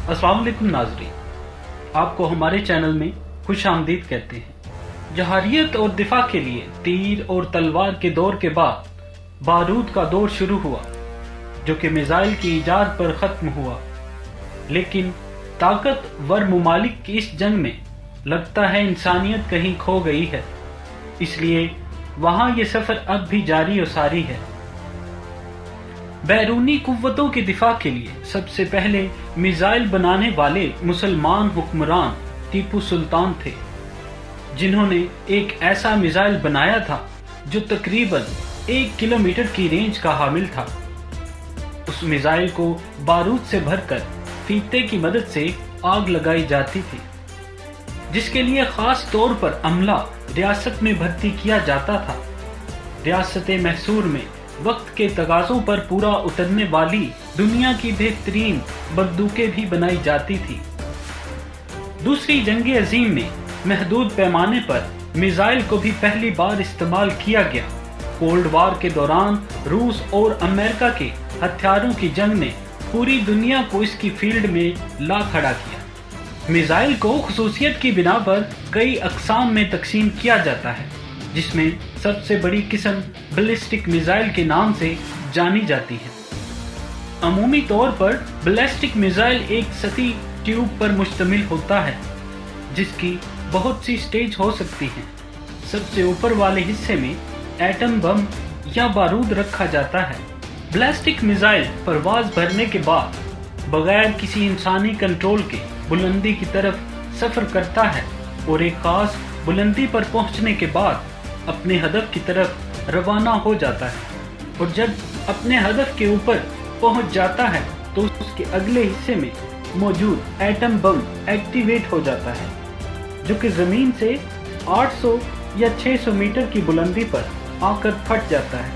السلام علیکم ناظرین، آپ کو ہمارے چینل میں خوش آمدید کہتے ہیں۔ جہاریت اور دفاع کے لیے تیر اور تلوار کے دور کے بعد بارود کا دور شروع ہوا، جو کہ میزائل کی ایجاد پر ختم ہوا۔ لیکن طاقتور ممالک کی اس جنگ میں لگتا ہے انسانیت کہیں کھو گئی ہے، اس لیے وہاں یہ سفر اب بھی جاری و ساری ہے۔ بیرونی قوتوں کے دفاع کے لیے سب سے پہلے میزائل بنانے والے مسلمان حکمران ٹیپو سلطان تھے، جنہوں نے ایک ایسا میزائل بنایا تھا جو تقریباً 1 کلومیٹر کی رینج کا حامل تھا۔ اس میزائل کو بارود سے بھر کر فیتے کی مدد سے آگ لگائی جاتی تھی، جس کے لیے خاص طور پر عملہ ریاست میں بھرتی کیا جاتا تھا۔ ریاست محصور میں وقت کے تقاضوں پر پورا اترنے والی دنیا کی بہترین بندوقیں بھی بنائی جاتی تھی۔ دوسری جنگ عظیم میں محدود پیمانے پر میزائل کو بھی پہلی بار استعمال کیا گیا۔ کولڈ وار کے دوران روس اور امریکہ کے ہتھیاروں کی جنگ نے پوری دنیا کو اس کی فیلڈ میں لا کھڑا کیا۔ میزائل کو خصوصیت کی بنا پر کئی اقسام میں تقسیم کیا جاتا ہے، جس میں سب سے بڑی قسم بیلسٹک میزائل کے نام سے جانی جاتی ہے۔ عمومی طور پر بیلسٹک میزائل ایک سطحی ٹیوب پر مشتمل ہوتا ہے، جس کی بہت سی سٹیج ہو سکتی ہیں۔ سب سے اوپر والے حصے میں ایٹم بم یا بارود رکھا جاتا ہے۔ بیلسٹک میزائل پرواز بھرنے کے بعد بغیر کسی انسانی کنٹرول کے بلندی کی طرف سفر کرتا ہے اور ایک خاص بلندی پر پہنچنے کے بعد اپنے ہدف کی طرف روانہ ہو جاتا ہے، اور جب اپنے ہدف کے اوپر پہنچ جاتا ہے تو اس کے اگلے حصے میں موجود ایٹم بم ایکٹیویٹ ہو جاتا ہے، جو کہ زمین سے 800 یا 600 میٹر کی بلندی پر آ کر پھٹ جاتا ہے۔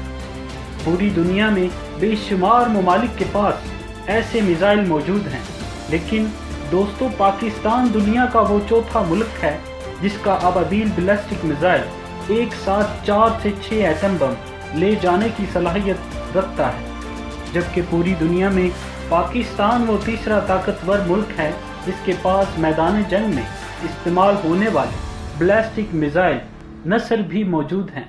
پوری دنیا میں بے شمار ممالک کے پاس ایسے میزائل موجود ہیں، لیکن دوستو، پاکستان دنیا کا وہ چوتھا ملک ہے جس کا ابابیل بیلسٹک میزائل ایک ساتھ 4 سے 6 ایٹم بم لے جانے کی صلاحیت رکھتا ہے، جبکہ پوری دنیا میں پاکستان وہ تیسرا طاقتور ملک ہے جس کے پاس میدان جنگ میں استعمال ہونے والے بیلسٹک میزائل نصر بھی موجود ہیں۔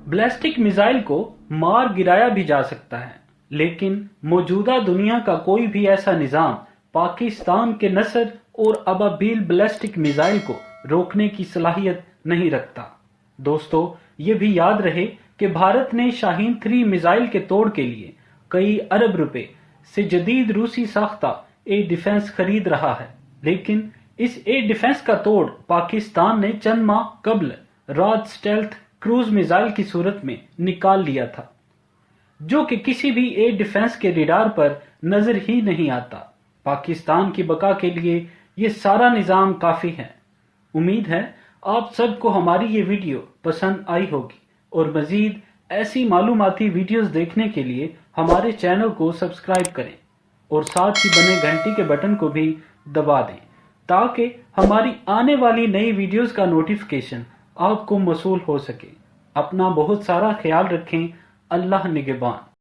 بیلسٹک میزائل کو مار گرایا بھی جا سکتا ہے، لیکن موجودہ دنیا کا کوئی بھی ایسا نظام پاکستان کے نصر اور ابابیل بیلسٹک میزائل کو روکنے کی صلاحیت نہیں رکھتا۔ دوستو، یہ بھی یاد رہے کہ بھارت نے شاہین 3 میزائل کے توڑ کے لیے کئی ارب روپے سے جدید روسی ساختہ ایئر ڈیفنس خرید رہا ہے، لیکن اس ایئر ڈیفنس کا توڑ پاکستان نے چند ماہ قبل راج سٹیلتھ کروز میزائل کی صورت میں نکال لیا تھا، جو کہ کسی بھی ایئر ڈیفنس کے ریڈار پر نظر ہی نہیں آتا۔ پاکستان کی بقا کے لیے یہ سارا نظام کافی ہے۔ امید ہے آپ سب کو ہماری یہ ویڈیو پسند آئی ہوگی، اور مزید ایسی معلوماتی ویڈیوز دیکھنے کے لیے ہمارے چینل کو سبسکرائب کریں اور ساتھ ہی بنے گھنٹی کے بٹن کو بھی دبا دیں، تاکہ ہماری آنے والی نئی ویڈیوز کا نوٹیفیکیشن آپ کو موصول ہو سکے۔ اپنا بہت سارا خیال رکھیں۔ اللہ نگہبان۔